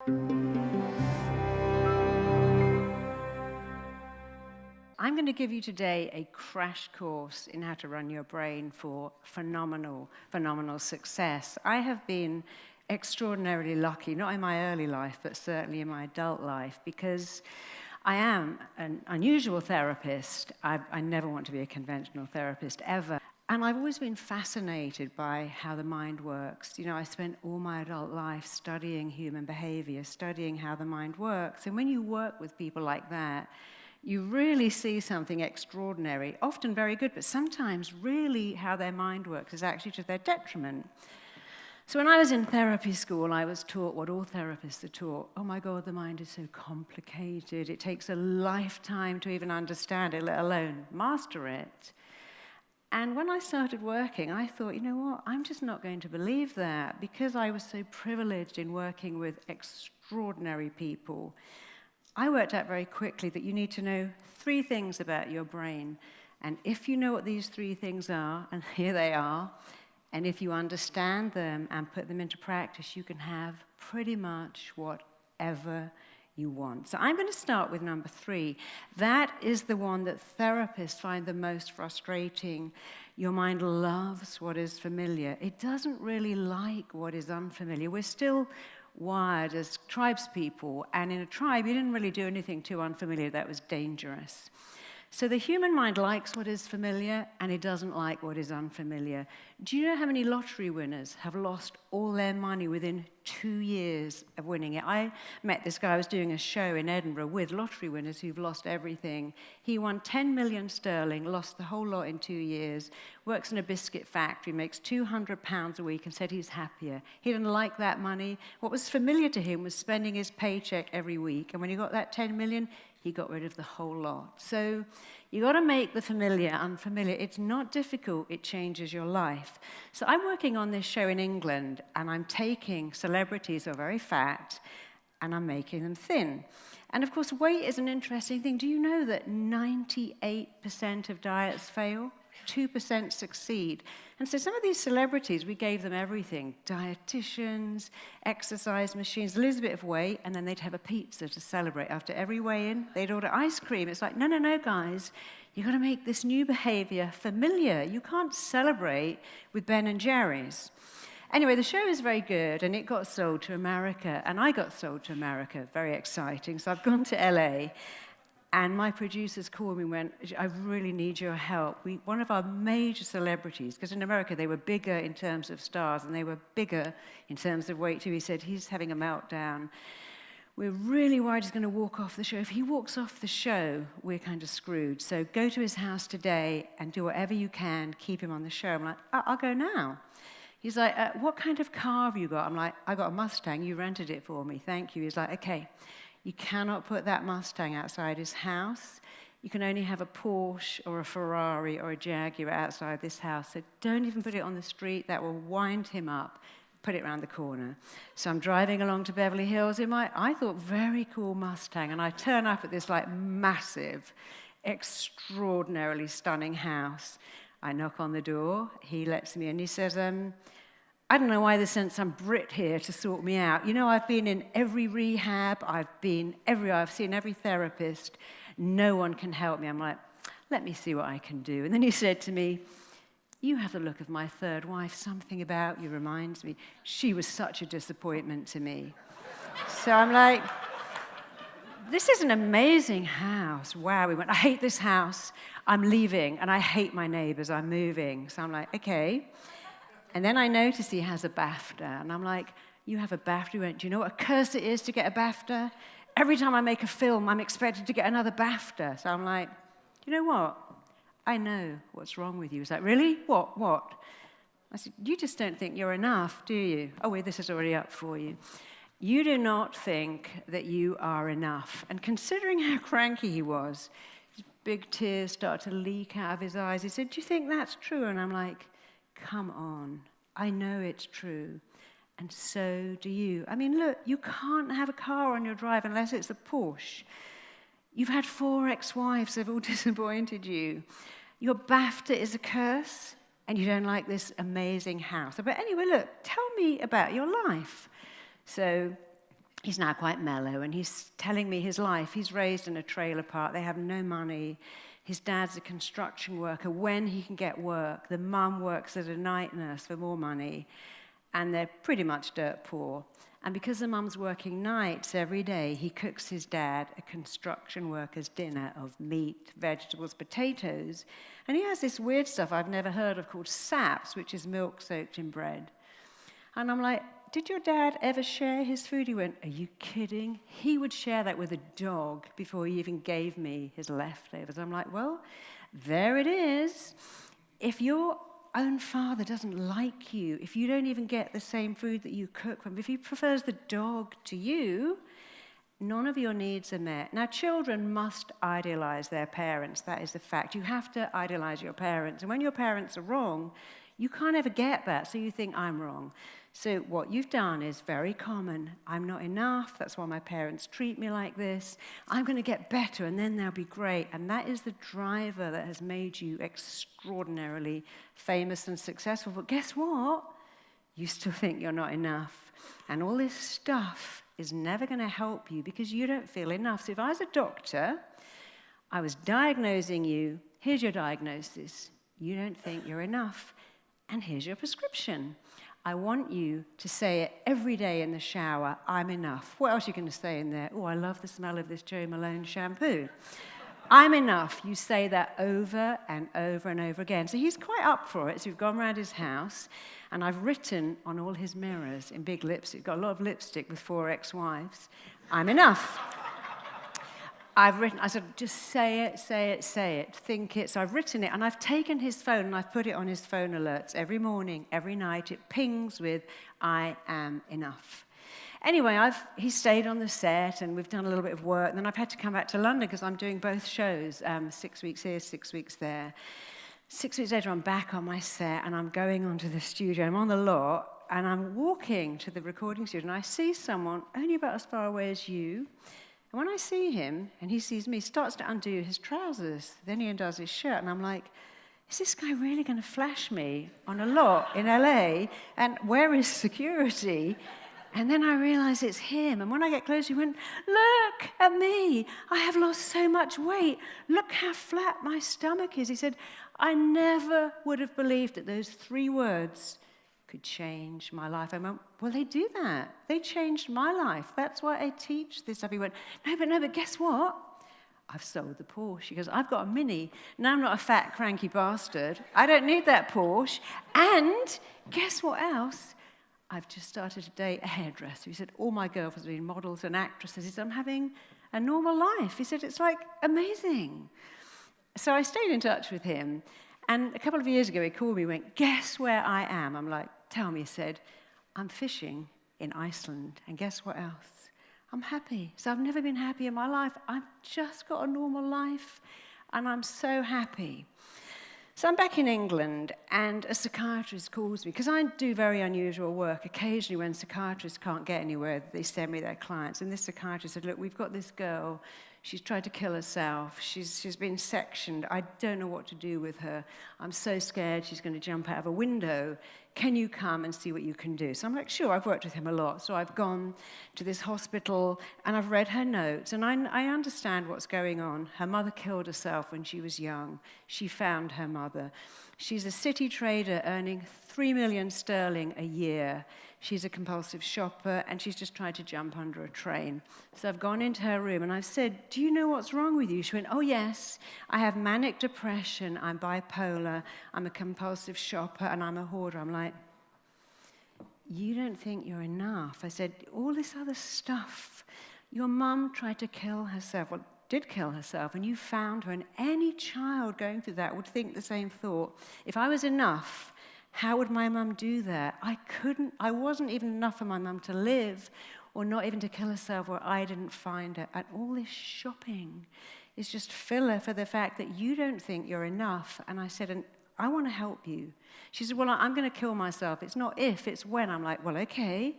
I'm going to give you today a crash course in how to run your brain for phenomenal success. I have been extraordinarily lucky, not in my early life, but certainly in my adult life, because I am an unusual therapist. I never want to be a conventional therapist, ever. And I've always been fascinated by how the mind works. You know, I spent all my adult life studying human behavior, studying how the mind works. And when you work with people like that, you really see something extraordinary, often very good, but sometimes really how their mind works is actually to their detriment. So when I was in therapy school, I was taught what all therapists are taught. Oh my God, the mind is so complicated. It takes a lifetime to even understand it, let alone master it. And when I started working, I thought, you know what, I'm just not going to believe that, because I was so privileged in working with extraordinary people. I worked out very quickly that you need to know 3 things about your brain. And if you know what these 3 things are, and here they are, and if you understand them and put them into practice, you can have pretty much whatever you want. So I'm going to start with number 3. That is the one that therapists find the most frustrating. Your mind loves what is familiar. It doesn't really like what is unfamiliar. We're still wired as tribes people, and in a tribe, you didn't really do anything too unfamiliar that was dangerous. So the human mind likes what is familiar, and it doesn't like what is unfamiliar. Do you know how many lottery winners have lost all their money within 2 years of winning it? I met this guy. I was doing a show in Edinburgh with lottery winners who've lost everything. He won 10 million sterling, lost the whole lot in 2 years, works in a biscuit factory, makes £200 a week, and said he's happier. He didn't like that money. What was familiar to him was spending his paycheck every week, and when he got that 10 million, he got rid of the whole lot. So you got to make the familiar unfamiliar. It's not difficult. It changes your life. So I'm working on this show in England, and I'm taking celebrities who are very fat, and I'm making them thin. And of course, weight is an interesting thing. Do you know that 98% of diets fail? 2% succeed. And so some of these celebrities, we gave them everything. Dietitians, exercise machines, lose a bit of weight, and then they'd have a pizza to celebrate. After every weigh-in, they'd order ice cream. It's like, no, guys. You've got to make this new behavior familiar. You can't celebrate with Ben and Jerry's. Anyway, the show is very good, and it got sold to America, and I got sold to America. Very exciting. So I've gone to LA, and my producers called me and went, I really need your help. One of our major celebrities, because in America they were bigger in terms of stars, and they were bigger in terms of weight too. He said, he's having a meltdown. We're really worried he's going to walk off the show. If he walks off the show, we're kind of screwed. So go to his house today and do whatever you can, keep him on the show. I'm like, I'll go now. He's like, what kind of car have you got? I'm like, I got a Mustang. You rented it for me. Thank you. He's like, okay. You cannot put that Mustang outside his house. You can only have a Porsche or a Ferrari or a Jaguar outside this house. So don't even put it on the street. That will wind him up. Put it around the corner. So I'm driving along to Beverly Hills in my, I thought, very cool Mustang. And I turn up at this like massive, extraordinarily stunning house. I knock on the door. He lets me in. He says, I don't know why they sent some Brit here to sort me out. You know, I've been in every rehab. I've seen every therapist. No one can help me. I'm like, let me see what I can do. And then he said to me, you have the look of my third wife. Something about you reminds me. She was such a disappointment to me. So I'm like, this is an amazing house. Wow. We went, I hate this house. I'm leaving. And I hate my neighbors. I'm moving. So I'm like, okay. And then I notice he has a BAFTA. And I'm like, you have a BAFTA? He went, do you know what a curse it is to get a BAFTA? Every time I make a film, I'm expected to get another BAFTA. So I'm like, you know what? I know what's wrong with you. He's like, really? What? I said, you just don't think you're enough, do you? Oh, wait, this is already up for you. You do not think that you are enough. And considering how cranky he was, his big tears started to leak out of his eyes. He said, do you think that's true? And I'm like, come on. I know it's true. And so do you. I mean, look, you can't have a car on your drive unless it's a Porsche. You've had 4 ex-wives that have all disappointed you. Your BAFTA is a curse, and you don't like this amazing house. But anyway, look, tell me about your life. So he's now quite mellow, and he's telling me his life. He's raised in a trailer park. They have no money. His dad's a construction worker. When he can get work, the mum works as a night nurse for more money, and they're pretty much dirt poor. And because the mum's working nights every day, he cooks his dad a construction worker's dinner of meat, vegetables, potatoes. And he has this weird stuff I've never heard of called saps, which is milk soaked in bread. And I'm like, did your dad ever share his food? He went, are you kidding? He would share that with a dog before he even gave me his leftovers. I'm like, well, there it is. If your own father doesn't like you, if you don't even get the same food that you cook from, if he prefers the dog to you, none of your needs are met. Now, children must idealize their parents. That is the fact. You have to idealize your parents. And when your parents are wrong, you can't ever get that, so you think, I'm wrong. So what you've done is very common. I'm not enough. That's why my parents treat me like this. I'm going to get better, and then they'll be great. And that is the driver that has made you extraordinarily famous and successful. But guess what? You still think you're not enough. And all this stuff is never going to help you because you don't feel enough. So if I was a doctor, I was diagnosing you. Here's your diagnosis. You don't think you're enough. And here's your prescription. I want you to say it every day in the shower, I'm enough. What else are you going to say in there? Oh, I love the smell of this Jo Malone shampoo. I'm enough. You say that over and over and over again. So he's quite up for it. So we've gone around his house, and I've written on all his mirrors in big lipstick, got a lot of lipstick with 4 ex-wives, I'm enough. I said, just say it, say it, say it, think it. So I've written it, and I've taken his phone, and I've put it on his phone alerts every morning, every night. It pings with, I am enough. Anyway, he stayed on the set, and we've done a little bit of work. And then I've had to come back to London because I'm doing both shows, 6 weeks here, 6 weeks there. 6 weeks later, I'm back on my set, and I'm going onto the studio. I'm on the lot, and I'm walking to the recording studio, and I see someone only about as far away as you. And when I see him, and he sees me, he starts to undo his trousers. Then he undoes his shirt, and I'm like, is this guy really going to flash me on a lot in LA? And where is security? And then I realize it's him. And when I get closer, he went, look at me. I have lost so much weight. Look how flat my stomach is. He said, I never would have believed that those 3 words could change my life. I went, well, they do that. They changed my life. That's why I teach this stuff. He went, no, but guess what? I've sold the Porsche. He goes, I've got a Mini. Now I'm not a fat, cranky bastard. I don't need that Porsche. And guess what else? I've just started to date a hairdresser. He said, all my girlfriends have been models and actresses. He said, I'm having a normal life. He said, it's like amazing. So I stayed in touch with him. And a couple of years ago, he called me and went, guess where I am? I'm like, tell me. He said, I'm fishing in Iceland. And guess what else? I'm happy. So I've never been happy in my life. I've just got a normal life, and I'm so happy. So I'm back in England, and a psychiatrist calls me, because I do very unusual work. Occasionally, when psychiatrists can't get anywhere, they send me their clients. And this psychiatrist said, look, we've got this girl. She's tried to kill herself. She's been sectioned. I don't know what to do with her. I'm so scared she's going to jump out of a window. Can you come and see what you can do? So I'm like, sure, I've worked with him a lot. So I've gone to this hospital, and I've read her notes, and I understand what's going on. Her mother killed herself when she was young. She found her mother. She's a city trader earning 3 million sterling a year. She's a compulsive shopper, and she's just tried to jump under a train. So I've gone into her room, and I've said, do you know what's wrong with you? She went, oh, yes, I have manic depression, I'm bipolar, I'm a compulsive shopper, and I'm a hoarder. I'm like, you don't think you're enough. I said, all this other stuff. Your mum tried to kill herself, well, did kill herself, and you found her, and any child going through that would think the same thought. If I was enough, how would my mum do that? I wasn't even enough for my mum to live, or not even to kill herself, or I didn't find her. And all this shopping is just filler for the fact that you don't think you're enough. And I said, and I want to help you. She said, well, I'm going to kill myself. It's not if, it's when. I'm like, well, okay.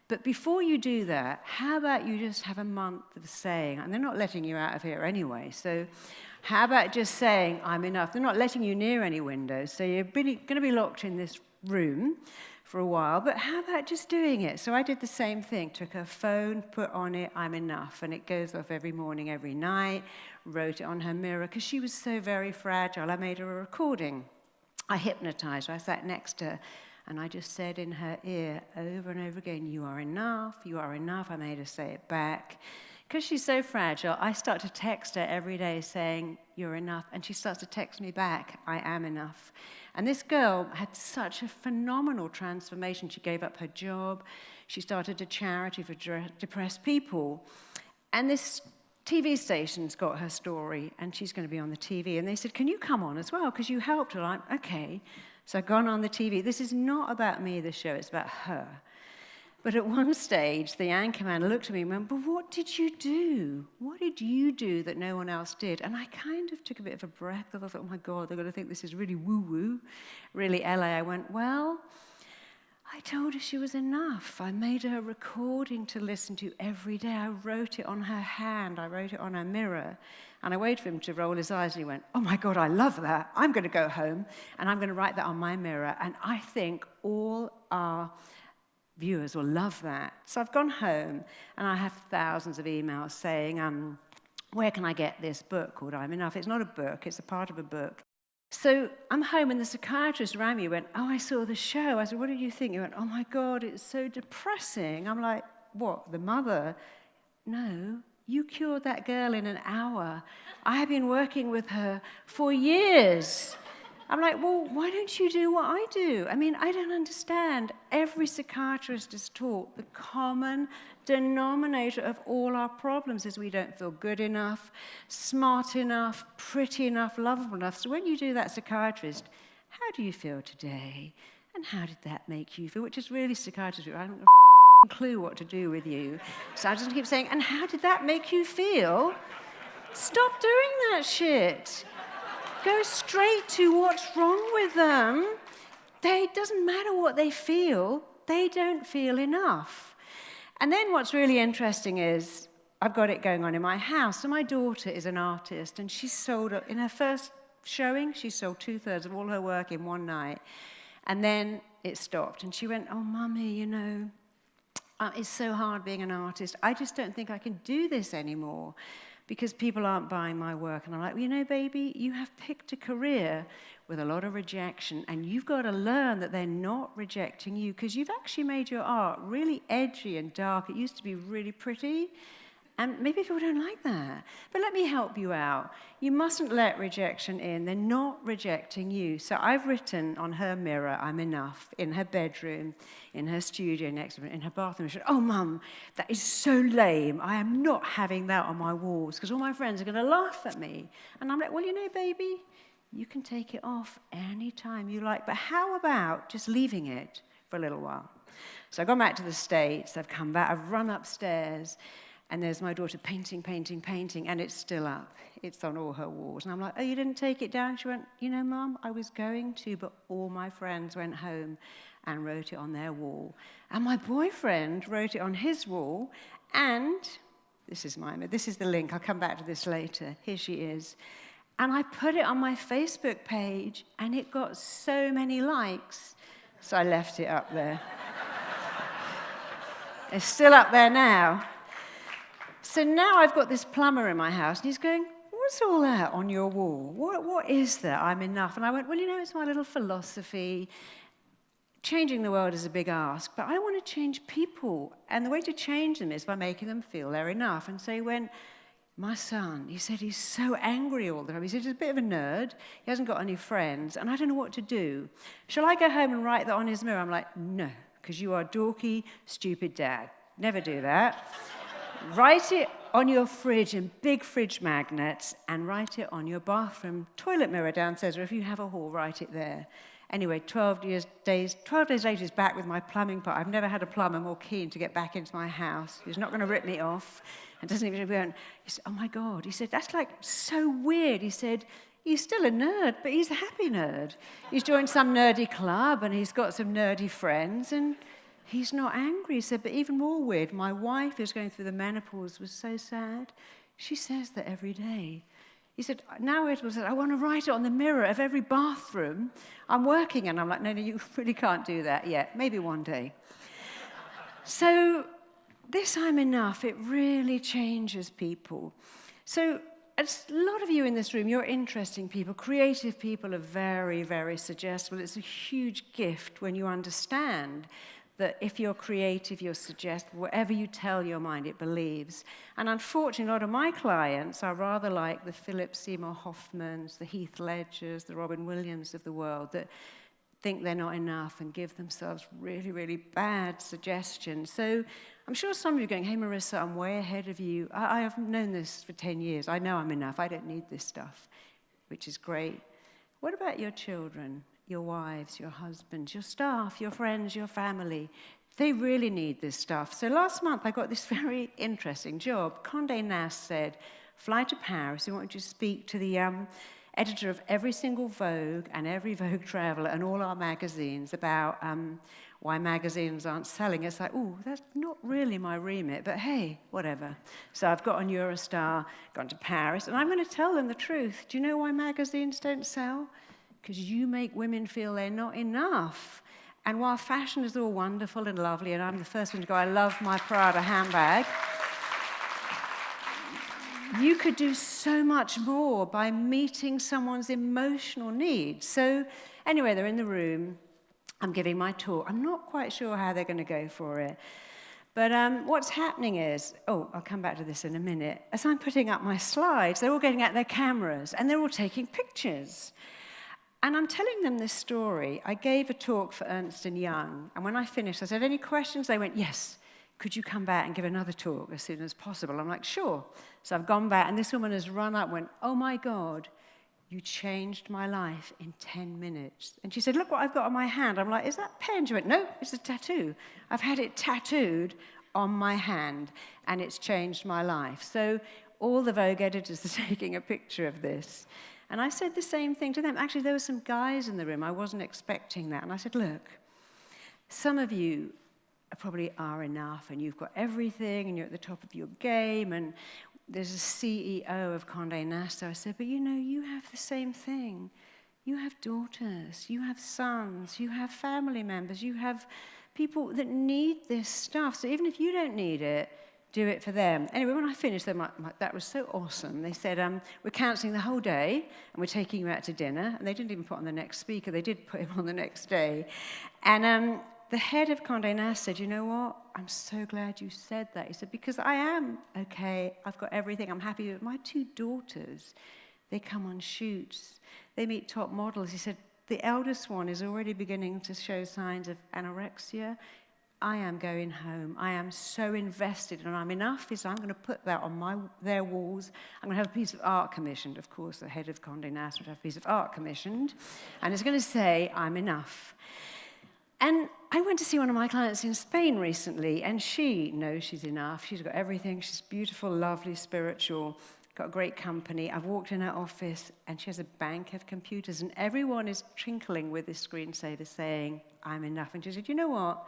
But before you do that, how about you just have a month of saying, and they're not letting you out of here anyway, so how about just saying, I'm enough? They're not letting you near any windows, so you're going to be locked in this room for a while, but how about just doing it? So I did the same thing, took her phone, put on it, I'm enough, and it goes off every morning, every night, wrote it on her mirror, because she was so very fragile. I made her a recording. I hypnotized her, I sat next to her, and I just said in her ear over and over again, you are enough, you are enough. I made her say it back. Because she's so fragile, I start to text her every day saying, you're enough. And she starts to text me back, I am enough. And this girl had such a phenomenal transformation. She gave up her job. She started a charity for depressed people. And this TV station's got her story, and she's going to be on the TV. And they said, can you come on as well? Because you helped her. I'm okay. So I've gone on the TV. This is not about me, this show. It's about her. But at one stage, the anchorman looked at me and went, but what did you do? What did you do that no one else did? And I kind of took a bit of a breath, because I thought, oh my God, they're going to think this is really woo-woo, really LA. I went, well, I told her she was enough. I made her a recording to listen to every day. I wrote it on her hand. I wrote it on her mirror. And I waited for him to roll his eyes, and he went, oh my God, I love that. I'm going to go home, and I'm going to write that on my mirror. And I think all our viewers will love that. So I've gone home, and I have thousands of emails saying, where can I get this book called I'm Enough? It's not a book, it's a part of a book. So I'm home, and the psychiatrist around me went, oh, I saw the show. I said, what did you think? He went, oh my God, it's so depressing. I'm like, what, the mother? No, you cured that girl in an hour. I have been working with her for years. I'm like, well, why don't you do what I do? I mean, I don't understand. Every psychiatrist is taught the common denominator of all our problems is we don't feel good enough, smart enough, pretty enough, lovable enough. So when you do that psychiatrist, how do you feel today? And how did that make you feel? Which is really psychiatrist. I haven't got a clue what to do with you. So I just keep saying, and how did that make you feel? Stop doing that shit. Go straight to what's wrong with them. It doesn't matter what they feel. They don't feel enough. And then what's really interesting is I've got it going on in my house. So my daughter is an artist, and she sold, in her first showing, she sold 2/3 of all her work in one night. And then it stopped. And she went, oh, Mummy, you know, it's so hard being an artist. I just don't think I can do this anymore, because people aren't buying my work. And I'm like, well, you know, baby, you have picked a career with a lot of rejection, and you've got to learn that they're not rejecting you, because you've actually made your art really edgy and dark. It used to be really pretty, and maybe people don't like that. But let me help you out. You mustn't let rejection in. They're not rejecting you. So I've written on her mirror, I'm enough, in her bedroom, in her studio next to her, in her bathroom. She said, oh, Mum, that is so lame. I am not having that on my walls, because all my friends are going to laugh at me. And I'm like, well, you know, baby, you can take it off anytime you like. But how about just leaving it for a little while? So I've gone back to the States. I've come back. I've run upstairs. And there's my daughter painting, painting, painting, and it's still up. It's on all her walls. And I'm like, oh, you didn't take it down? She went, you know, Mum, I was going to, but all my friends went home and wrote it on their wall. And my boyfriend wrote it on his wall, and this is the link. I'll come back to this later. Here she is. And I put it on my Facebook page, and it got so many likes, so I left it up there. It's still up there now. So now I've got this plumber in my house, and he's going, what's all that on your wall? What is that? I'm enough. And I went, well, you know, it's my little philosophy. Changing the world is a big ask, but I want to change people. And the way to change them is by making them feel they're enough. And so he went, my son, he said he's so angry all the time. He said he's a bit of a nerd. He hasn't got any friends, and I don't know what to do. Shall I go home and write that on his mirror? I'm like, no, because you are dorky, stupid dad. Never do that. Write it on your fridge in big fridge magnets, and write it on your bathroom toilet mirror downstairs, or if you have a hall, write it there. Anyway, 12 days later, he's back with my plumbing part. I've never had a plumber more keen to get back into my house. He's not going to rip me off, and doesn't even go. He said, oh my God. He said, that's like so weird. He said, he's still a nerd, but he's a happy nerd. He's joined some nerdy club, and he's got some nerdy friends, and he's not angry. He said, but even more weird, my wife is going through the menopause, was so sad. She says that every day. He said, now it was, I want to write it on the mirror of every bathroom I'm working in. I'm like, no, you really can't do that yet. Maybe one day. So this I'm enough, it really changes people. So a lot of you in this room, you're interesting people. Creative people are very, very suggestible. It's a huge gift when you understand that if you're creative, you're suggestible. Whatever you tell your mind, it believes. And unfortunately, a lot of my clients are rather like the Philip Seymour Hoffmans, the Heath Ledgers, the Robin Williams of the world, that think they're not enough and give themselves really, really bad suggestions. So I'm sure some of you are going, hey, Marisa, I'm way ahead of you. I have known this for 10 years. I know I'm enough. I don't need this stuff, which is great. What about your children, your wives, your husbands, your staff, your friends, your family? They really need this stuff. So last month, I got this very interesting job. Condé Nast said, fly to Paris. We want you to speak to the editor of every single Vogue and every Vogue Traveler and all our magazines about why magazines aren't selling. It's like, oh, that's not really my remit, but hey, whatever. So I've got on Eurostar, gone to Paris, and I'm going to tell them the truth. Do you know why magazines don't sell? Because you make women feel they're not enough. And while fashion is all wonderful and lovely, and I'm the first one to go, I love my Prada handbag, you could do so much more by meeting someone's emotional needs. So anyway, they're in the room. I'm giving my talk. I'm not quite sure how they're going to go for it. But what's happening is, I'll come back to this in a minute. As I'm putting up my slides, they're all getting out their cameras, and they're all taking pictures. And I'm telling them this story. I gave a talk for Ernst & Young, and when I finished, I said, any questions? They went, yes. Could you come back and give another talk as soon as possible? I'm like, sure. So I've gone back, and this woman has run up and went, oh, my God, you changed my life in 10 minutes. And she said, look what I've got on my hand. I'm like, is that pen? She went, no, it's a tattoo. I've had it tattooed on my hand, and it's changed my life. So all the Vogue editors are taking a picture of this. And I said the same thing to them. Actually, there were some guys in the room. I wasn't expecting that. And I said, look, some of you probably are enough, and you've got everything, and you're at the top of your game, and there's a CEO of Condé Nast. I said, but you have the same thing. You have daughters, you have sons, you have family members, you have people that need this stuff. So even if you don't need it, do it for them. Anyway, when I finished, that was so awesome. They said, we're cancelling the whole day, and we're taking you out to dinner. And they didn't even put on the next speaker. They did put him on the next day. And the head of Condé Nast said, you know what? I'm so glad you said that. He said, because I am okay. I've got everything. I'm happy with my two daughters. They come on shoots. They meet top models. He said, the eldest one is already beginning to show signs of anorexia. I am going home. I am so invested, and I'm enough. I'm going to put that on their walls. I'm going to have a piece of art commissioned. Of course, the head of Condé Nast would have a piece of art commissioned, and it's going to say, I'm enough. And I went to see one of my clients in Spain recently, and she knows she's enough. She's got everything. She's beautiful, lovely, spiritual, got a great company. I've walked in her office, and she has a bank of computers, and everyone is twinkling with this screensaver saying, I'm enough. And she said, you know what?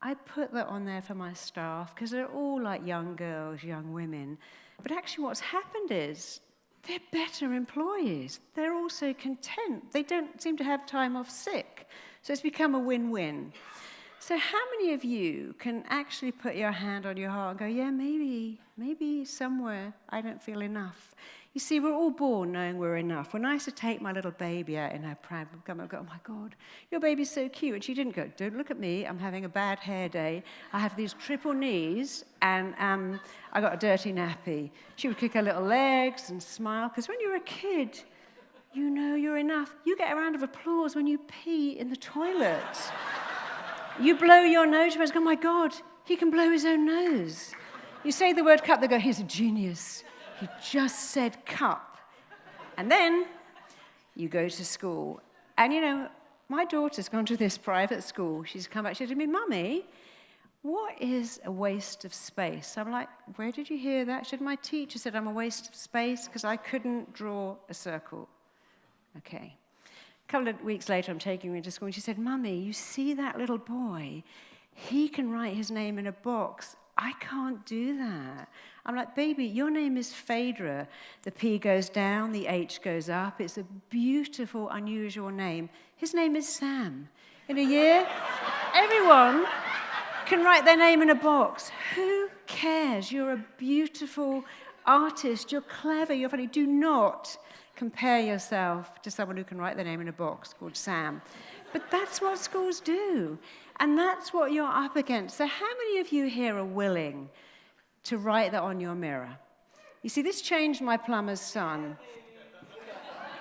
I put that on there for my staff because they're all like young girls, young women. But actually what's happened is they're better employees. They're also content. They don't seem to have time off sick. So it's become a win-win. So how many of you can actually put your hand on your heart and go, yeah, maybe somewhere I don't feel enough? You see, we're all born knowing we're enough. When I used to take my little baby out in her pram, I'd go, oh my God, your baby's so cute. And she didn't go, don't look at me, I'm having a bad hair day. I have these triple knees, and I got a dirty nappy. She would kick her little legs and smile, because when you're a kid, you know you're enough. You get a round of applause when you pee in the toilet. You blow your nose, you go, oh my God, he can blow his own nose. You say the word cup, they go, he's a genius. He just said cup. And then you go to school. And my daughter's gone to this private school. She's come back, she said to me, Mummy, what is a waste of space? I'm like, where did you hear that? She said, my teacher said I'm a waste of space because I couldn't draw a circle. Okay. A couple of weeks later, I'm taking her into school, and she said, Mummy, you see that little boy? He can write his name in a box. I can't do that. I'm like, baby, your name is Phaedra. The P goes down, the H goes up. It's a beautiful, unusual name. His name is Sam. In a year, everyone can write their name in a box. Who cares? You're a beautiful artist. You're clever. You're funny. Do not compare yourself to someone who can write their name in a box called Sam. But that's what schools do. And that's what you're up against. So how many of you here are willing to write that on your mirror? You see, this changed my plumber's son.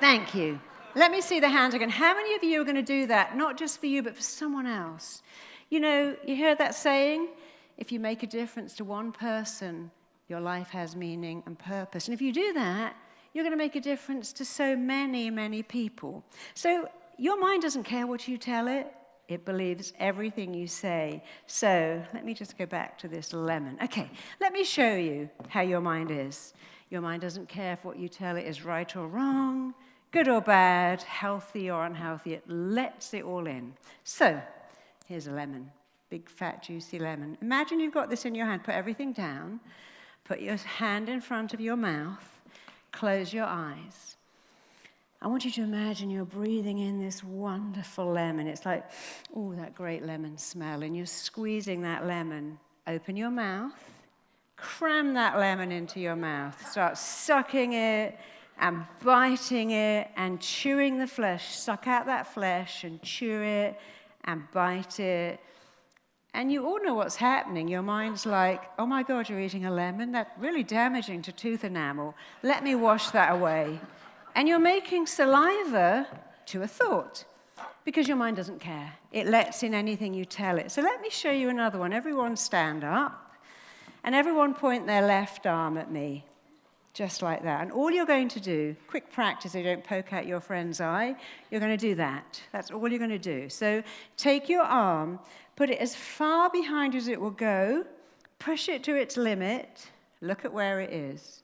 Thank you. Let me see the hands again. How many of you are going to do that, not just for you, but for someone else? You know, you hear that saying? If you make a difference to one person, your life has meaning and purpose. And if you do that, you're going to make a difference to so many, many people. So your mind doesn't care what you tell it. It believes everything you say. So let me just go back to this lemon. Okay, let me show you how your mind is. Your mind doesn't care if what you tell it is right or wrong, good or bad, healthy or unhealthy. It lets it all in. So here's a lemon, big, fat, juicy lemon. Imagine you've got this in your hand. Put everything down. Put your hand in front of your mouth. Close your eyes. I want you to imagine you're breathing in this wonderful lemon. It's like, oh, that great lemon smell. And you're squeezing that lemon. Open your mouth. Cram that lemon into your mouth. Start sucking it and biting it and chewing the flesh. Suck out that flesh and chew it and bite it. And you all know what's happening. Your mind's like, oh my God, you're eating a lemon? That's really damaging to tooth enamel. Let me wash that away. And you're making saliva to a thought because your mind doesn't care. It lets in anything you tell it. So let me show you another one. Everyone stand up and everyone point their left arm at me, just like that. And all you're going to do, quick practice so you don't poke out your friend's eye, you're going to do that. That's all you're going to do. So take your arm, put it as far behind as it will go, push it to its limit, look at where it is,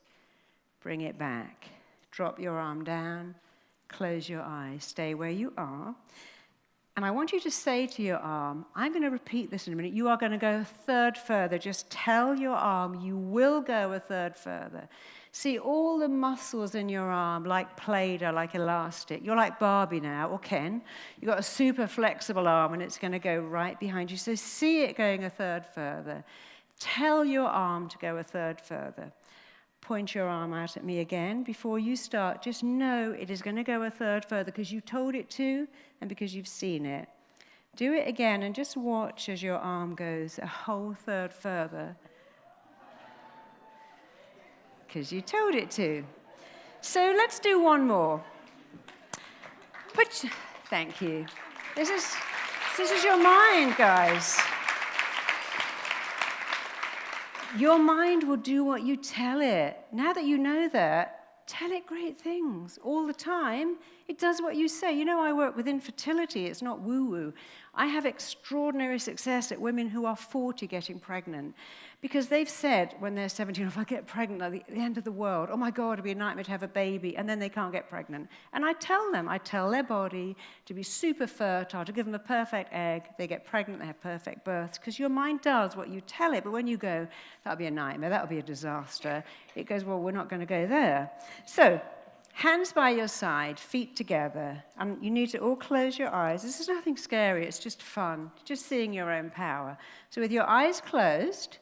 bring it back. Drop your arm down, close your eyes, stay where you are. And I want you to say to your arm, I'm going to repeat this in a minute, you are going to go a third further. Just tell your arm you will go a third further. See all the muscles in your arm like Play-Doh, like elastic. You're like Barbie now, or Ken. You've got a super flexible arm and it's going to go right behind you. So see it going a third further. Tell your arm to go a third further. Point your arm out at me again. Before you start, just know it is going to go a third further because you told it to and because you've seen it. Do it again and just watch as your arm goes a whole third further because you told it to. So let's do one more. Thank you. This is your mind, guys. Your mind will do what you tell it. Now that you know that, tell it great things all the time. It does what you say. You know, I work with infertility. It's not woo-woo. I have extraordinary success at women who are 40 getting pregnant because they've said when they're 17, if I get pregnant at the end of the world, oh my God, it'd be a nightmare to have a baby, and then they can't get pregnant. And I tell their body to be super fertile, to give them a perfect egg. They get pregnant, they have perfect births, because your mind does what you tell it. But when you go, that'll be a nightmare, that'll be a disaster, it goes, well, we're not going to go there. So, hands by your side, feet together, and you need to all close your eyes. This is nothing scary, it's just fun, just seeing your own power. So with your eyes closed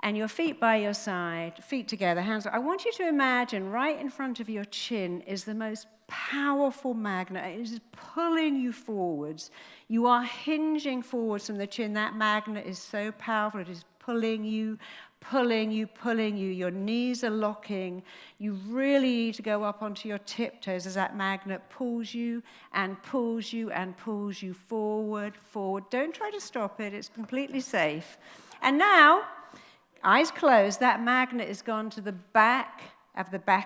and your feet by your side, feet together, hands, I want you to imagine right in front of your chin is the most powerful magnet. It is pulling you forwards. You are hinging forwards from the chin. That magnet is so powerful, it is pulling you, pulling you, pulling you. Your knees are locking. You really need to go up onto your tiptoes as that magnet pulls you and pulls you and pulls you forward, forward. Don't try to stop it. It's completely safe. And now, eyes closed, that magnet has gone to the back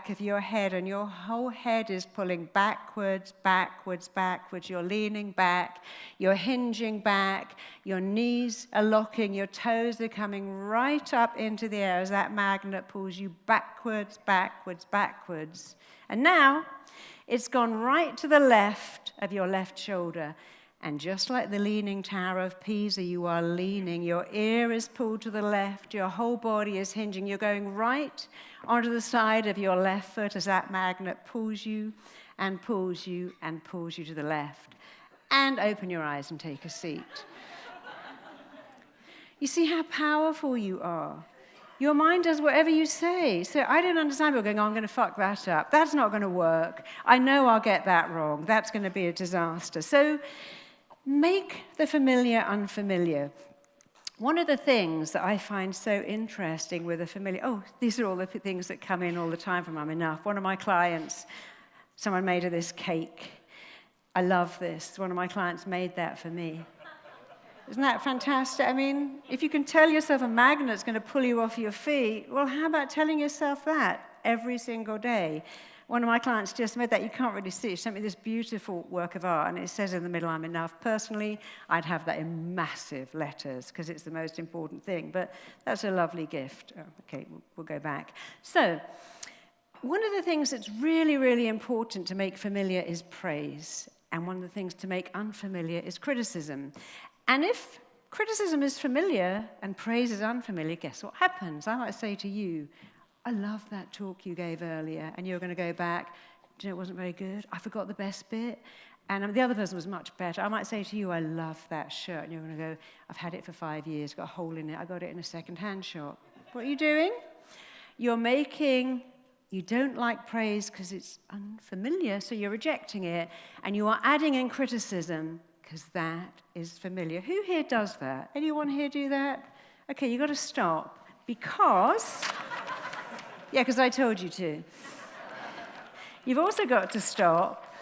of your head, and your whole head is pulling backwards, backwards, backwards. You're leaning back, you're hinging back, your knees are locking, your toes are coming right up into the air as that magnet pulls you backwards, backwards, backwards. And now, it's gone right to the left of your left shoulder. And just like the Leaning Tower of Pisa, you are leaning. Your ear is pulled to the left. Your whole body is hinging. You're going right onto the side of your left foot as that magnet pulls you and pulls you and pulls you to the left. And open your eyes and take a seat. You see how powerful you are. Your mind does whatever you say. So I don't understand people going, oh, I'm going to fuck that up. That's not going to work. I know I'll get that wrong. That's going to be a disaster. So make the familiar unfamiliar. One of the things that I find so interesting with the familiar, these are all the things that come in all the time from I'm Enough. One of my clients, someone made her this cake. I love this. One of my clients made that for me. Isn't that fantastic? I mean, if you can tell yourself a magnet's going to pull you off your feet, well, how about telling yourself that every single day? One of my clients just made that. You can't really see it. She sent me this beautiful work of art, and it says in the middle, I'm enough. Personally, I'd have that in massive letters because it's the most important thing. But that's a lovely gift. Oh, okay, we'll go back. So one of the things that's really, really important to make familiar is praise. And one of the things to make unfamiliar is criticism. And if criticism is familiar and praise is unfamiliar, guess what happens? I might say to you, I love that talk you gave earlier, and you're going to go back, do you know, it wasn't very good. I forgot the best bit. And the other person was much better. I might say to you, I love that shirt. And you're going to go, I've had it for 5 years, got a hole in it. I got it in a second-hand shop. What are you doing? You don't like praise because it's unfamiliar, so you're rejecting it. And you are adding in criticism because that is familiar. Who here does that? Anyone here do that? Okay, you've got to stop because... Yeah, because I told you to. You've also got to stop.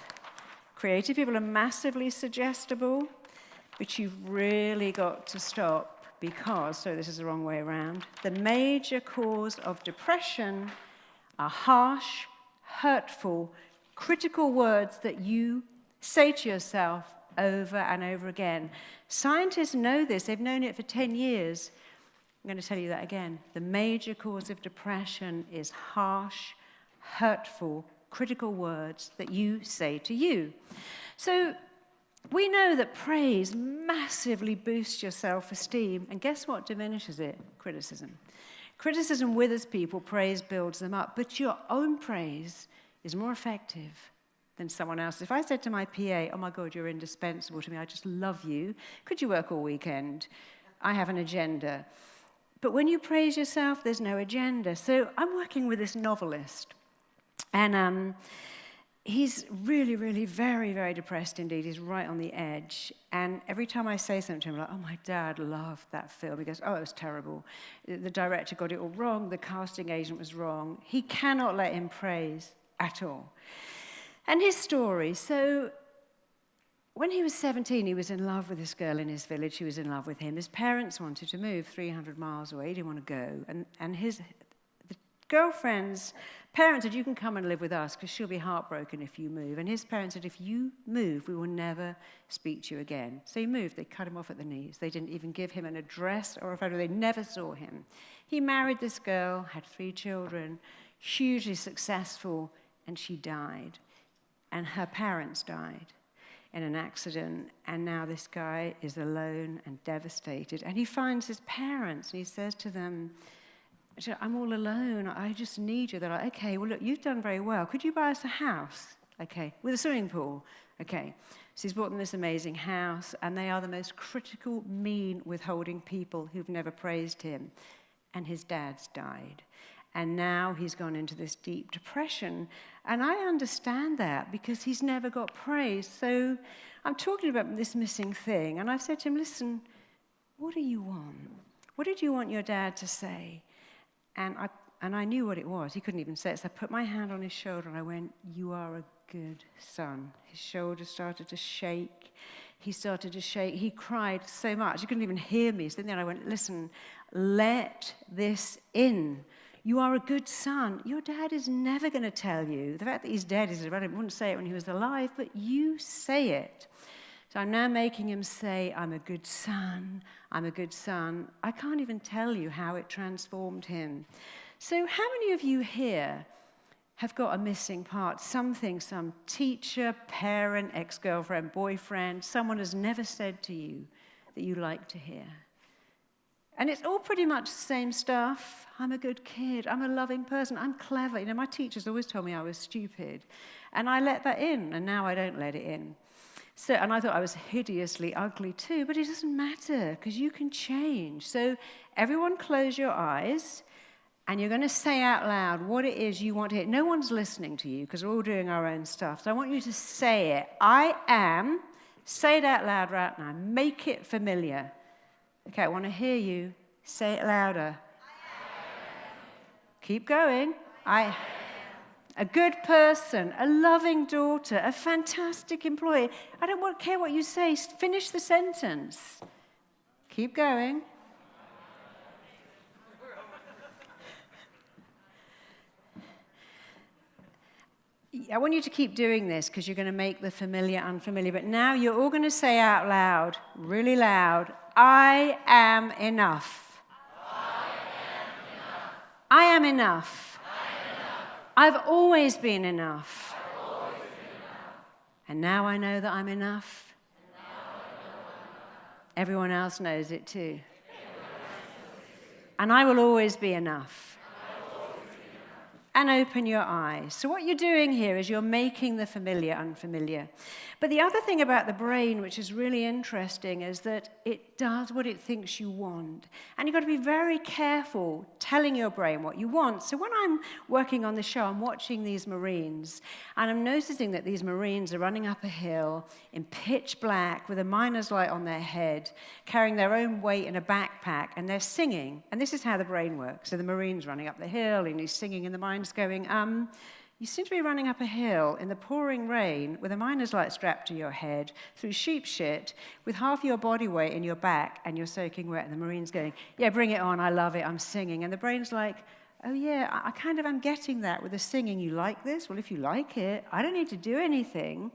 Creative people are massively suggestible, but you've really got to stop because, so this is the wrong way around, the major cause of depression are harsh, hurtful, critical words that you say to yourself over and over again. Scientists know this. They've known it for 10 years. I'm going to tell you that again. The major cause of depression is harsh, hurtful, critical words that you say to you. So we know that praise massively boosts your self-esteem. And guess what diminishes it? Criticism. Criticism withers people, praise builds them up. But your own praise is more effective than someone else. If I said to my PA, oh my God, you're indispensable to me, I just love you. Could you work all weekend? I have an agenda. But when you praise yourself, there's no agenda. So I'm working with this novelist. And he's really, really very, very depressed indeed. He's right on the edge. And every time I say something to him, like, oh, my dad loved that film. He goes, oh, it was terrible. The director got it all wrong. The casting agent was wrong. He cannot let him praise at all. And his story, so when he was 17, he was in love with this girl in his village. She was in love with him. His parents wanted to move 300 miles away. He didn't want to go. And the girlfriend's parents said, you can come and live with us because she'll be heartbroken if you move. And his parents said, if you move, we will never speak to you again. So he moved. They cut him off at the knees. They didn't even give him an address or a photo. They never saw him. He married this girl, had 3 children, hugely successful, and she died. And her parents died in an accident, and now this guy is alone and devastated. And he finds his parents, and he says to them, I'm all alone, I just need you. They're like, okay, well, look, you've done very well. Could you buy us a house? Okay, with a swimming pool? Okay. So he's bought them this amazing house, and they are the most critical, mean, withholding people who've never praised him. And his dad's died. And now he's gone into this deep depression. And I understand that because he's never got praise. So I'm talking about this missing thing. And I've said to him, listen, what do you want? What did you want your dad to say? And I knew what it was. He couldn't even say it. So I put my hand on his shoulder and I went, you are a good son. His shoulder started to shake. He started to shake. He cried so much. He couldn't even hear me. So then I went, listen, let this in. You are a good son. Your dad is never going to tell you. The fact that he's dead is irrelevant. He wouldn't say it when he was alive, but you say it. So I'm now making him say, I'm a good son. I'm a good son. I can't even tell you how it transformed him. So how many of you here have got a missing part. Something, some teacher, parent, ex-girlfriend, boyfriend, someone has never said to you that you like to hear. And it's all pretty much the same stuff. I'm a good kid. I'm a loving person. I'm clever. My teachers always told me I was stupid. And I let that in, and now I don't let it in. So, and I thought I was hideously ugly too, but it doesn't matter because you can change. So everyone close your eyes, and you're going to say out loud what it is you want to hear. No one's listening to you because we're all doing our own stuff. So I want you to say it. I am. Say it out loud right now. Make it familiar. Okay, I want to hear you. Say it louder. Keep going. A good person, a loving daughter, a fantastic employee. I don't care what you say. Finish the sentence. Keep going. I want you to keep doing this because you're going to make the familiar unfamiliar. But now you're all going to say out loud, really loud, I am enough. I am enough. I've always been enough. And now I know that I'm enough. Everyone else knows it too. And I will always be enough. And open your eyes. So what you're doing here is you're making the familiar unfamiliar. But the other thing about the brain, which is really interesting, is that it does what it thinks you want. And you've got to be very careful telling your brain what you want. So when I'm working on the show, I'm watching these Marines, and I'm noticing that these Marines are running up a hill in pitch black with a miner's light on their head, carrying their own weight in a backpack, and they're singing. And this is how the brain works. So the Marine's running up the hill, and he's singing, and the mind's going, you seem to be running up a hill in the pouring rain with a miner's light strapped to your head through sheep shit with half your body weight in your back and you're soaking wet. And the Marine's going, yeah, bring it on. I love it. I'm singing. And the brain's like, oh, yeah, I'm getting that with the singing. You like this? Well, if you like it, I don't need to do anything.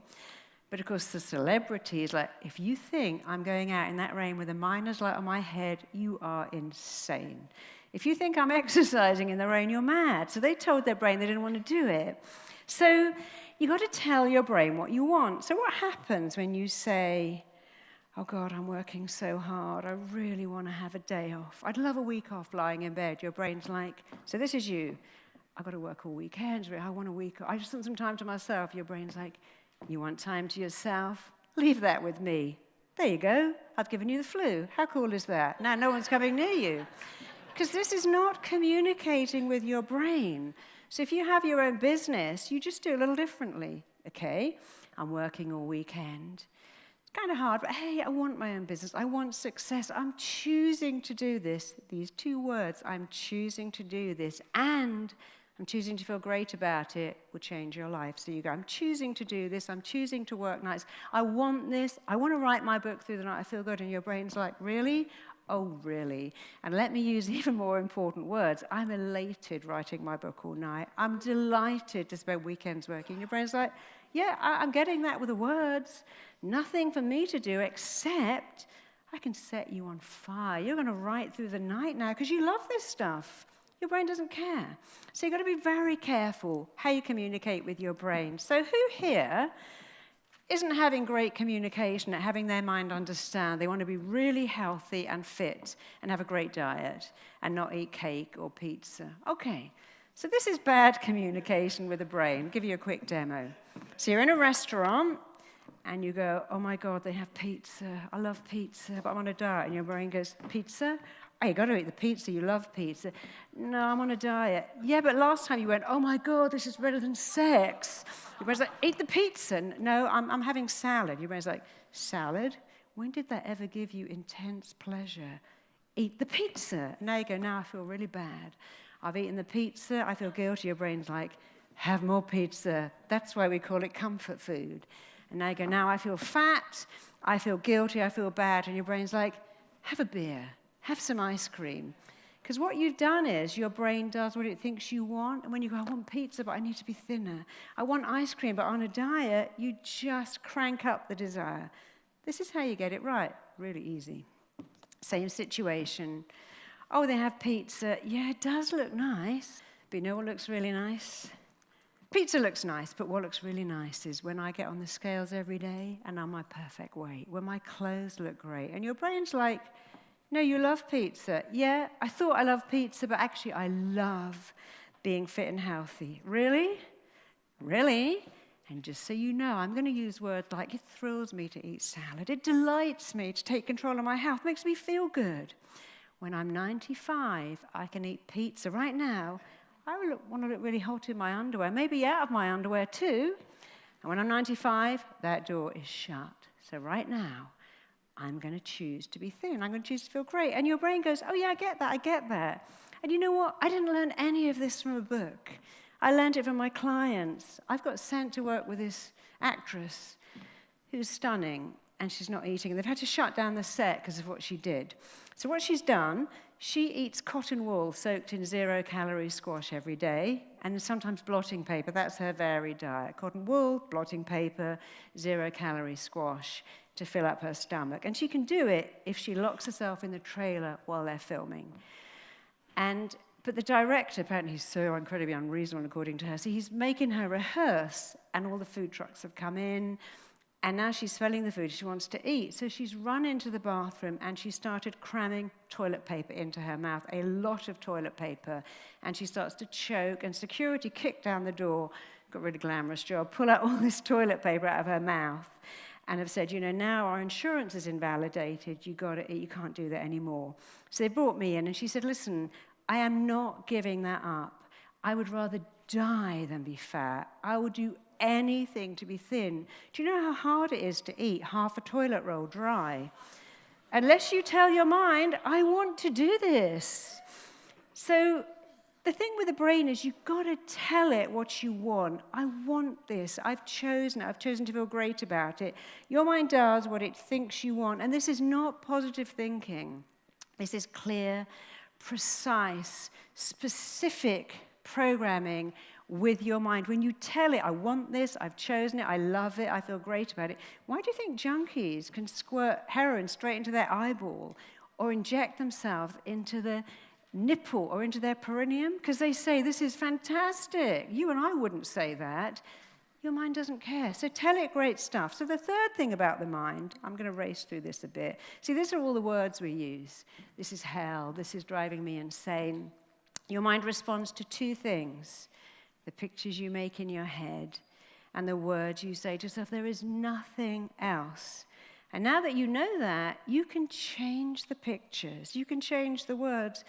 But, of course, the celebrity is like, if you think I'm going out in that rain with a miner's light on my head, you are insane. If you think I'm exercising in the rain, you're mad. So they told their brain they didn't want to do it. So you've got to tell your brain what you want. So what happens when you say, oh, God, I'm working so hard. I really want to have a day off. I'd love a week off lying in bed. Your brain's like, so this is you. I've got to work all weekend. I want a week off. I just want some time to myself. Your brain's like, you want time to yourself? Leave that with me. There you go. I've given you the flu. How cool is that? Now no one's coming near you. Because this is not communicating with your brain. So if you have your own business, you just do it a little differently. Okay, I'm working all weekend. It's kind of hard, but hey, I want my own business. I want success. I'm choosing to do this. These two words, I'm choosing to do this, and I'm choosing to feel great about it, will change your life. So you go, I'm choosing to do this. I'm choosing to work nights. I want this. I want to write my book through the night. I feel good. And your brain's like, really? Oh, really? And let me use even more important words. I'm elated writing my book all night. I'm delighted to spend weekends working. Your brain's like, yeah, I'm getting that with the words. Nothing for me to do except I can set you on fire. You're going to write through the night now because you love this stuff. Your brain doesn't care. So you've got to be very careful how you communicate with your brain. So who here isn't having great communication at having their mind understand they want to be really healthy and fit and have a great diet and not eat cake or pizza? Okay, so this is bad communication with the brain. I'll give you a quick demo. So you're in a restaurant and you go, oh my God, they have pizza. I love pizza, but I'm on a diet. And your brain goes, pizza? Oh, you got to eat the pizza. You love pizza. No, I'm on a diet. Yeah, but last time you went, oh my God, this is better than sex. Your brain's like, eat the pizza. No, I'm having salad. Your brain's like, salad? When did that ever give you intense pleasure? Eat the pizza. And now you go, now I feel really bad. I've eaten the pizza. I feel guilty. Your brain's like, have more pizza. That's why we call it comfort food. And now you go, now I feel fat. I feel guilty. I feel bad. And your brain's like, have a beer. Have some ice cream. Because what you've done is your brain does what it thinks you want. And when you go, I want pizza, but I need to be thinner. I want ice cream, but on a diet, you just crank up the desire. This is how you get it right. Really easy. Same situation. Oh, they have pizza. Yeah, it does look nice. But you know what looks really nice? Pizza looks nice, but what looks really nice is when I get on the scales every day and I'm my perfect weight, when my clothes look great. And your brain's like, no, you love pizza. Yeah, I thought I loved pizza, but actually I love being fit and healthy. Really? Really? And just so you know, I'm going to use words like, it thrills me to eat salad. It delights me to take control of my health. It makes me feel good. When I'm 95, I can eat pizza. Right now, I want to look really hot in my underwear, maybe out of my underwear too. And when I'm 95, that door is shut. So right now, I'm going to choose to be thin. I'm going to choose to feel great. And your brain goes, oh yeah, I get that. And you know what? I didn't learn any of this from a book. I learned it from my clients. I've got sent to work with this actress who's stunning, and she's not eating. And they've had to shut down the set because of what she did. So what she's done, she eats cotton wool soaked in 0-calorie squash every day, and sometimes blotting paper. That's her varied diet. Cotton wool, blotting paper, 0-calorie squash to fill up her stomach. And she can do it if she locks herself in the trailer while they're filming. But the director, apparently he's so incredibly unreasonable according to her, so he's making her rehearse, and all the food trucks have come in, and now she's smelling the food she wants to eat. So she's run into the bathroom and she started cramming toilet paper into her mouth, a lot of toilet paper, and she starts to choke, and security kicked down the door, got a really glamorous job, pull out all this toilet paper out of her mouth, and have said, now our insurance is invalidated, you can't do that anymore. So they brought me in, and she said, listen, I am not giving that up. I would rather die than be fat. I would do anything to be thin. Do you know how hard it is to eat half a toilet roll dry? Unless you tell your mind, I want to do this. So the thing with the brain is you've got to tell it what you want. I want this. I've chosen to feel great about it. Your mind does what it thinks you want. And this is not positive thinking. This is clear, precise, specific programming with your mind. When you tell it, I want this, I've chosen it, I love it, I feel great about it. Why do you think junkies can squirt heroin straight into their eyeball or inject themselves into the nipple or into their perineum? Because they say, this is fantastic. You and I wouldn't say that. Your mind doesn't care. So tell it great stuff. So the third thing about the mind, I'm going to race through this a bit. See, these are all the words we use. This is hell. This is driving me insane. Your mind responds to two things: the pictures you make in your head and the words you say to yourself. There is nothing else. And now that you know that, you can change the pictures. You can change the words.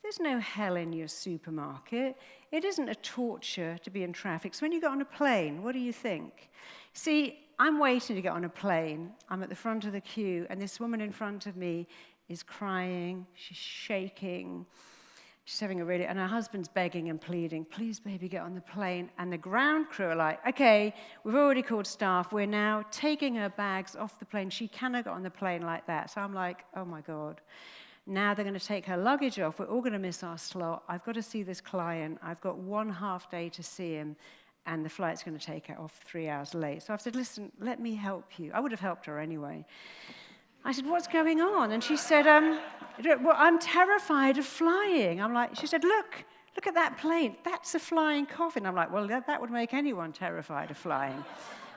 There's no hell in your supermarket. It isn't a torture to be in traffic. So when you get on a plane, what do you think? See, I'm waiting to get on a plane. I'm at the front of the queue, and this woman in front of me is crying. She's shaking. She's having and her husband's begging and pleading, please, baby, get on the plane. And the ground crew are like, okay, we've already called staff. We're now taking her bags off the plane. She cannot get on the plane like that. So I'm like, oh, my God. Now they're going to take her luggage off. We're all going to miss our slot. I've got to see this client. I've got 1.5 days to see him, and the flight's going to take her off 3 hours late. So I've said, listen, let me help you. I would have helped her anyway. I said, what's going on? And she said, well, I'm terrified of flying. She said, look at that plane. That's a flying coffin. I'm like, well, that would make anyone terrified of flying.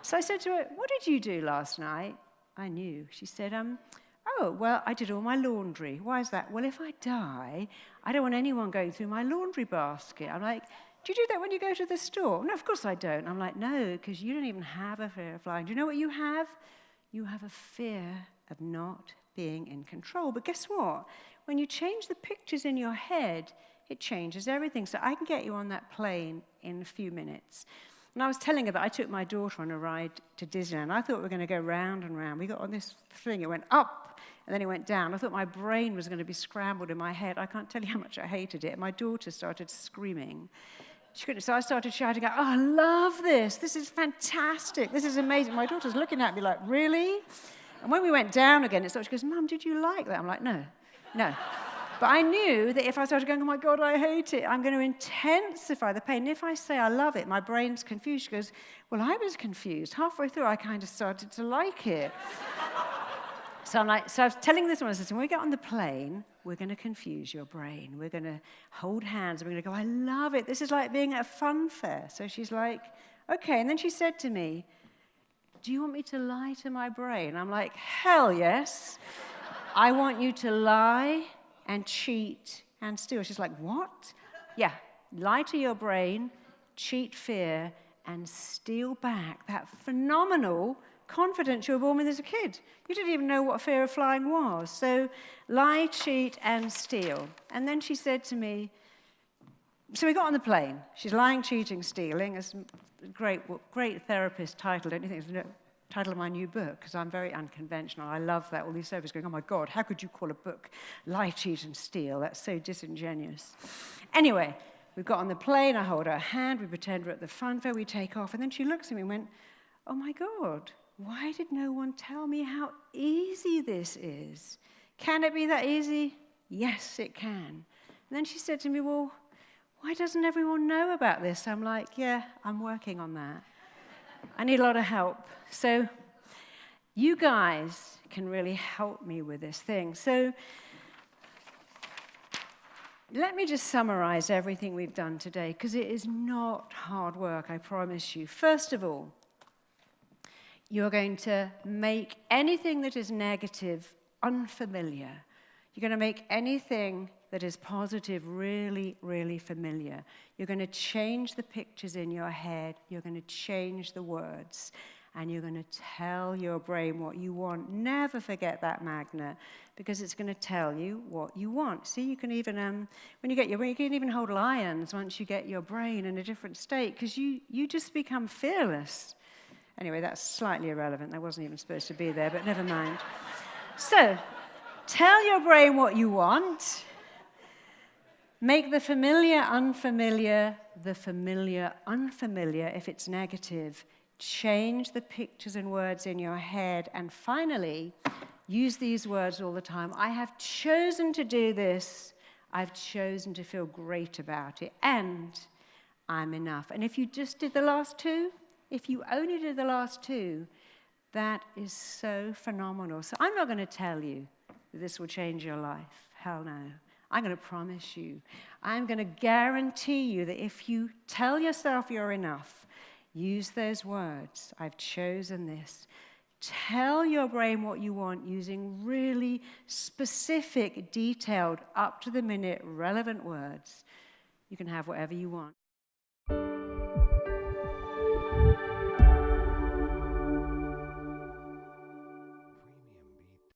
So I said to her, what did you do last night? I knew. She said, oh, well, I did all my laundry. Why is that? Well, if I die, I don't want anyone going through my laundry basket. I'm like, do you do that when you go to the store? No, of course I don't. I'm like, no, because you don't even have a fear of flying. Do you know what you have? You have a fear of not being in control. But guess what? When you change the pictures in your head, it changes everything. So I can get you on that plane in a few minutes. And I was telling her that I took my daughter on a ride to Disneyland. I thought we were going to go round and round. We got on this thing. It went up, and then it went down. I thought my brain was going to be scrambled in my head. I can't tell you how much I hated it. My daughter started screaming. She couldn't, so I started shouting out, oh, I love this. This is fantastic. This is amazing. My daughter's looking at me like, really? And when we went down again, she goes, Mum, did you like that? I'm like, no. But I knew that if I started going, oh, my God, I hate it, I'm going to intensify the pain. And if I say I love it, my brain's confused. She goes, well, I was confused. Halfway through, I kind of started to like it. So I'm like, so I was telling this one, I said, when we get on the plane, we're going to confuse your brain. We're going to hold hands, and we're going to go, I love it. This is like being at a fun fair. So she's like, okay. And then she said to me, do you want me to lie to my brain? I'm like, hell yes. I want you to lie and cheat and steal. She's like, what? Yeah, lie to your brain, cheat fear, and steal back that phenomenal confidence you were born with as a kid. You didn't even know what fear of flying was. So lie, cheat, and steal. And then she said to me, so we got on the plane. She's lying, cheating, stealing. It's a great therapist title. Don't you think it's the title of my new book? Because I'm very unconventional. I love that. All these therapists going, oh my God, how could you call a book Lie, Cheat, and Steal? That's so disingenuous. Anyway, we got on the plane. I hold her hand. We pretend we're at the fun fair. We take off. And then she looks at me and went, oh my God, why did no one tell me how easy this is? Can it be that easy? Yes, it can. And then she said to me, well, why doesn't everyone know about this? I'm like, yeah, I'm working on that. I need a lot of help. So you guys can really help me with this thing. So let me just summarize everything we've done today, because it is not hard work, I promise you. First of all, you're going to make anything that is negative unfamiliar. You're going to make anything that is positive really, really familiar. You're going to change the pictures in your head. You're going to change the words. And you're going to tell your brain what you want. Never forget that magnet, because it's going to tell you what you want. See, you can even, when you can even hold lions once you get your brain in a different state, because you just become fearless. Anyway, that's slightly irrelevant. That wasn't even supposed to be there, but never mind. So, tell your brain what you want. Make the familiar unfamiliar, the familiar unfamiliar if it's negative. Change the pictures and words in your head. And finally, use these words all the time. I have chosen to do this. I've chosen to feel great about it. And I'm enough. And if you just did the last two, if you only did the last two, that is so phenomenal. So I'm not going to tell you that this will change your life. Hell no. I'm going to promise you. I'm going to guarantee you that if you tell yourself you're enough, use those words, I've chosen this. Tell your brain what you want using really specific, detailed, up-to-the-minute, relevant words. You can have whatever you want.